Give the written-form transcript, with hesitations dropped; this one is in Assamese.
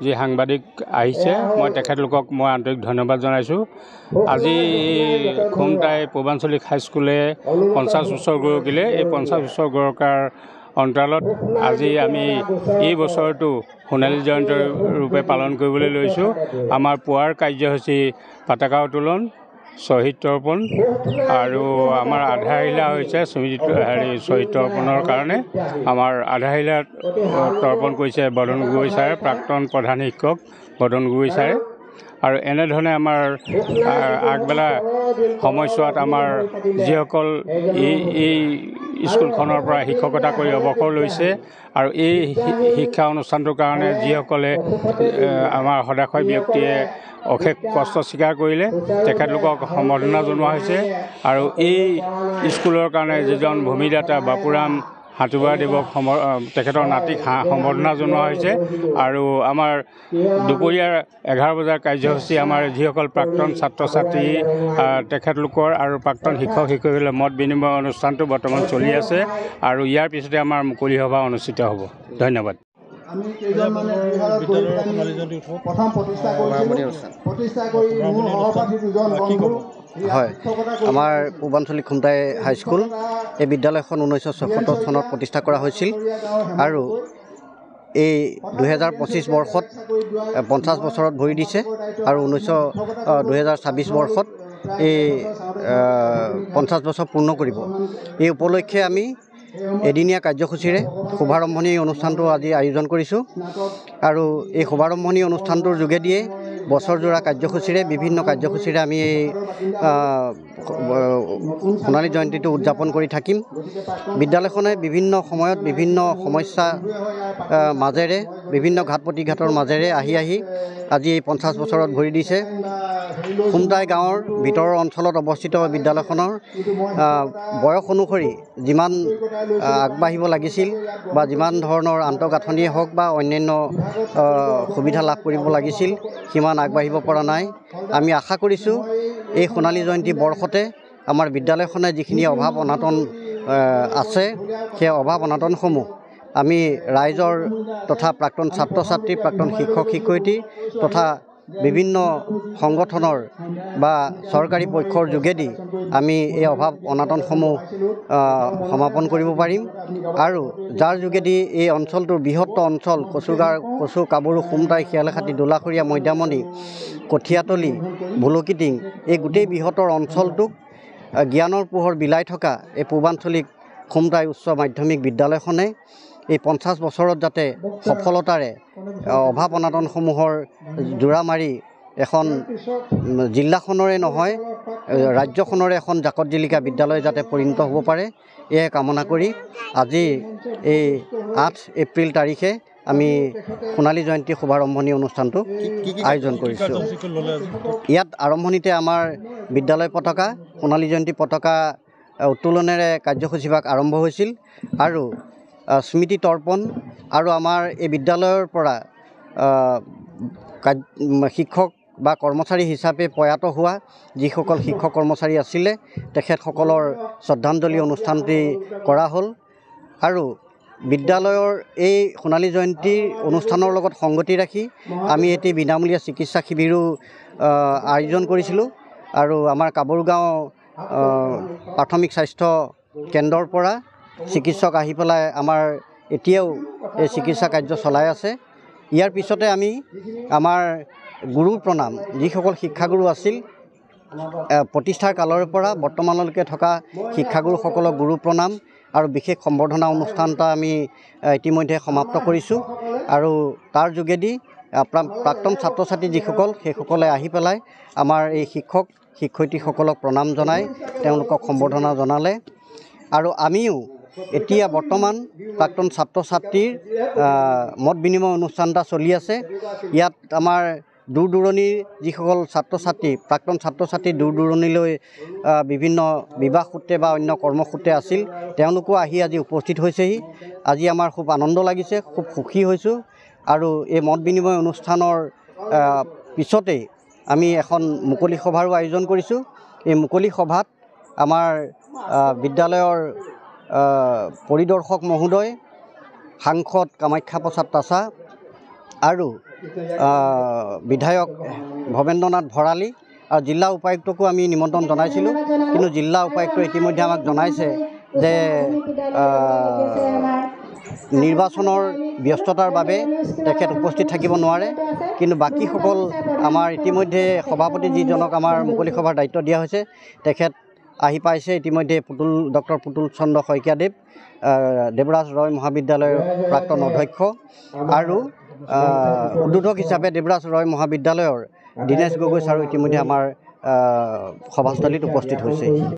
যি সাংবাদিক আহিছে মই তেখেতলোকক মই আন্তৰিক ধন্যবাদ জনাইছোঁ। আজি খুমটাই পূৰ্বাঞ্চলিক হাইস্কুলে 50 বছৰ গৌৰকিলে। এই 50 বছৰ গৌৰকাৰ অন্তৰালত আজি আমি এই বছৰটো সোণালী জয়ন্তী ৰূপে পালন কৰিবলৈ লৈছোঁ। আমাৰ পুৱাৰ কাৰ্যসূচী পতাকা উত্তোলন, শ্বহীদ তৰ্পণ আৰু আমাৰ আধাৰশিলা হৈছে শ্বহীদ তৰ্পণৰ কাৰণে আমাৰ আধাৰশিলা তৰ্পণ কৰিছে বদন গগৈ ছাৰে, প্ৰাক্তন প্ৰধান শিক্ষক বদন গগৈ ছাৰে। আৰু এনেধৰণে আমাৰ আগবেলা সময়ছোৱাত আমাৰ যিসকল এই স্কুলখনৰ পৰা শিক্ষকতা কৰি অৱসৰ লৈছে আৰু এই শিক্ষা অনুষ্ঠানটোৰ কাৰণে যিসকলে আমাৰ সদাশয় ব্যক্তিয়ে অশেষ কষ্ট স্বীকাৰ কৰিলে তেখেতলোকক সম্বৰ্ধনা জনোৱা হৈছে। আৰু এই স্কুলৰ কাৰণে যিজন ভূমিদাতা বাপুৰাম হাতুৱাদেৱক তেখেতৰ নাতিক সম্বৰ্ধনা জনোৱা হৈছে। আৰু আমাৰ দুপৰীয়াৰ 11 বজাৰ কাৰ্যসূচী আমাৰ যিসকল প্ৰাক্তন ছাত্ৰ ছাত্ৰী তেখেতলোকৰ আৰু প্ৰাক্তন শিক্ষক শিক্ষয়িত্ৰীসকলৰ মত বিনিময় অনুষ্ঠানটো বৰ্তমান চলি আছে আৰু ইয়াৰ পিছতে আমাৰ মুকলি সভা অনুষ্ঠিত হ'ব। ধন্যবাদ। আমি কেইজনমানে প্ৰথম প্ৰতিষ্ঠা কৰি মোৰ সহপাঠী দুজন বন্ধু। হয়, আমাৰ পূৰ্বাঞ্চলিক খুমটাই হাইস্কুল এই বিদ্যালয়খন 1976 চনত প্ৰতিষ্ঠা কৰা হৈছিল আৰু এই 2025 বৰ্ষত 50 বছৰত ভৰি দিছে আৰু 2026 বৰ্ষত এই 50 বছৰ পূৰ্ণ কৰিব। এই উপলক্ষে আমি এদিনীয়া কাৰ্যসূচীৰে শুভাৰম্ভণি অনুষ্ঠানটো আজি আয়োজন কৰিছোঁ আৰু এই শুভাৰম্ভণি অনুষ্ঠানটোৰ যোগেদিয়ে বছৰজোৰা কাৰ্যসূচীৰে বিভিন্ন কাৰ্যসূচীৰে আমি এই সোণালী জয়ন্তীটো উদযাপন কৰি থাকিম। বিদ্যালয়খনে বিভিন্ন সময়ত বিভিন্ন সমস্যা মাজেৰে বিভিন্ন ঘাট প্ৰতিঘাতৰ মাজেৰে আহি আজি এই 50 বছৰত ভৰি দিছে। খুমটাই গাঁৱৰ ভিতৰৰ অঞ্চলত অৱস্থিত বিদ্যালয়খনৰ বয়স অনুসৰি যিমান আগবাঢ়িব লাগিছিল বা যিমান ধৰণৰ আন্তঃগাঁথনিয়ে হওক বা অন্যান্য সুবিধা লাভ কৰিব লাগিছিল সিমান আগবাঢ়িব পৰা নাই। আমি আশা কৰিছোঁ এই সোণালী জয়ন্তী বৰ্ষতে আমাৰ বিদ্যালয়খনে যিখিনি অভাৱ অনাটন আছে সেই অভাৱ অনাটনসমূহ আমি ৰাইজৰ তথা প্ৰাক্তন ছাত্ৰ ছাত্ৰী, প্ৰাক্তন শিক্ষক শিক্ষয়িত্ৰী তথা বিভিন্ন সংগঠনৰ বা চৰকাৰী পক্ষৰ যোগেদি আমি এই অভাৱ অনাটনসমূহ সমাপন কৰিব পাৰিম আৰু যাৰ যোগেদি এই অঞ্চলটোৰ বৃহত্তৰ অঞ্চল কচু কাবৰু, খুমটাই, শিয়ালখাটি, দোলাখৰীয়া, মৈদামণি, কঠীয়াতলি, ভুলুকিটিং এই গোটেই বৃহত্তৰ অঞ্চলটোক জ্ঞানৰ পোহৰ বিলাই থকা এই পূৰ্বাঞ্চলিক খুমটাই উচ্চ মাধ্যমিক বিদ্যালয়খনে এই 50 বছৰত যাতে সফলতাৰে অভাৱ অনাটনসমূহৰ জোৰা মাৰি এখন জিলাখনৰে নহয় ৰাজ্যখনৰে এখন জাকত জিলিকা বিদ্যালয় যাতে পৰিণত হ'ব পাৰে এয়ে কামনা কৰি আজি এই 8 এপ্ৰিল তাৰিখে আমি সোণালী জয়ন্তী শুভাৰম্ভণি অনুষ্ঠানটো আয়োজন কৰিছোঁ। ইয়াত আৰম্ভণিতে আমাৰ বিদ্যালয় পতাকা, সোণালী জয়ন্তী পতাকা উত্তোলনেৰে কাৰ্যসূচীভাগ আৰম্ভ হৈছিল আৰু স্মৃতি তৰ্পণ আৰু আমাৰ এই বিদ্যালয়ৰ পৰা শিক্ষক বা কৰ্মচাৰী হিচাপে প্ৰয়াত হোৱা যিসকল শিক্ষক কৰ্মচাৰী আছিলে তেখেতসকলৰ শ্ৰদ্ধাঞ্জলি অনুষ্ঠানটি কৰা হ'ল আৰু বিদ্যালয়ৰ এই সোণালী জয়ন্তীৰ অনুষ্ঠানৰ লগত সংগতি ৰাখি আমি এটি বিনামূলীয়া চিকিৎসা শিবিৰো আয়োজন কৰিছিলোঁ আৰু আমাৰ কাবুৰগাঁও প্ৰাথমিক স্বাস্থ্য কেন্দ্ৰৰ পৰা চিকিৎসক আহি পেলাই আমাৰ এতিয়াও এই চিকিৎসা কাৰ্য চলাই আছে। ইয়াৰ পিছতে আমি আমাৰ গুৰু প্ৰণাম যিসকল শিক্ষাগুৰু আছিল প্ৰতিষ্ঠাৰ কালৰ পৰা বৰ্তমানলৈকে থকা শিক্ষাগুৰুসকলক গুৰু প্ৰণাম আৰু বিশেষ সম্বৰ্ধনা অনুষ্ঠান এটা আমি ইতিমধ্যে সমাপ্ত কৰিছোঁ আৰু তাৰ যোগেদি প্ৰাক্তন ছাত্ৰ ছাত্ৰী যিসকল সেইসকলে আহি পেলাই আমাৰ এই শিক্ষক শিক্ষয়িত্ৰীসকলক প্ৰণাম জনাই তেওঁলোকক সম্বৰ্ধনা জনালে আৰু আমিও এতিয়া বৰ্তমান প্ৰাক্তন ছাত্ৰ ছাত্ৰীৰ মত বিনিময় অনুষ্ঠান এটা চলি আছে। ইয়াত আমাৰ দূৰ দূৰণিৰ যিসকল ছাত্ৰ ছাত্ৰী প্ৰাক্তন ছাত্ৰ ছাত্ৰী দূৰ দূৰণিলৈ বিভিন্ন বিবাহ সূত্ৰে বা অন্য কৰ্মসূত্ৰে আছিল তেওঁলোকো আহি আজি উপস্থিত হৈছেহি। আজি আমাৰ খুব আনন্দ লাগিছে, খুব সুখী হৈছোঁ আৰু এই মত বিনিময় অনুষ্ঠানৰ পিছতেই আমি এখন মুকলি সভাৰো আয়োজন কৰিছোঁ। এই মুকলি সভাত আমাৰ বিদ্যালয়ৰ পৰিদৰ্শক মহোদয়, সাংসদ কামাখ্যা প্ৰসাদ তাছা আৰু বিধায়ক ভৱেন্দ্ৰনাথ ভৰালী আৰু জিলা উপায়ুক্তকো আমি নিমন্ত্ৰণ জনাইছিলোঁ, কিন্তু জিলা উপায়ুক্তই ইতিমধ্যে আমাক জনাইছে যে নিৰ্বাচনৰ ব্যস্ততাৰ বাবে তেখেত উপস্থিত থাকিব নোৱাৰে। কিন্তু বাকীসকল আমাৰ ইতিমধ্যে সভাপতি যিজনক আমাৰ মুকলি সভাৰ দায়িত্ব দিয়া হৈছে তেখেত আহি পাইছে ইতিমধ্যে। ডক্টৰ পুতুল চন্দ্ৰ শইকীয়াদেৱ, দেৱৰাজ ৰয় মহাবিদ্যালয়ৰ প্ৰাক্তন অধ্যক্ষ, আৰু উদ্বোধক হিচাপে দেৱৰাজ ৰয় মহাবিদ্যালয়ৰ দীনেশ গগৈ ছাৰো ইতিমধ্যে আমাৰ সভাস্থলীত উপস্থিত হৈছে।